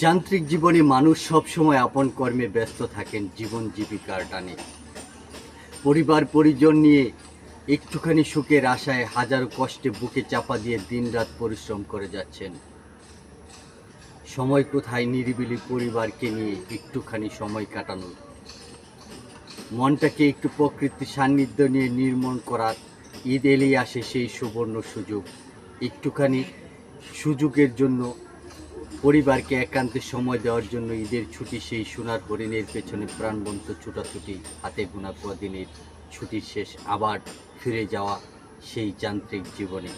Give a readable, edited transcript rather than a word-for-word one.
যান্ত্রিক জীবনে মানুষ সবসময় আপন কর্মে ব্যস্ত থাকেন জীবন জীবিকার টানে। পরিবার পরিজন নিয়ে একটুখানি সুখের আশায় হাজারো কষ্টে বুকে চাপা দিয়ে দিনরাত পরিশ্রম করে যাচ্ছেন। সময় কোথায় নিরিবিলি পরিবারকে নিয়ে একটুখানি সময় কাটানোর, মনটাকে একটু প্রকৃতির সান্নিধ্য নিয়ে নির্মল করার। ঈদ এলেই আসে সেই সুবর্ণ সুযোগ। একটুখানি সুযোগের জন্য পরিবারকে একান্তে সময় দেওয়ার জন্য ঈদের ছুটি, সেই সোনার হরিণের পেছনে প্রাণবন্ত ছুটাছুটি, হাতে গোনা কদিনের ছুটির শেষ আবার ফিরে যাওয়া সেই যান্ত্রিক জীবনে।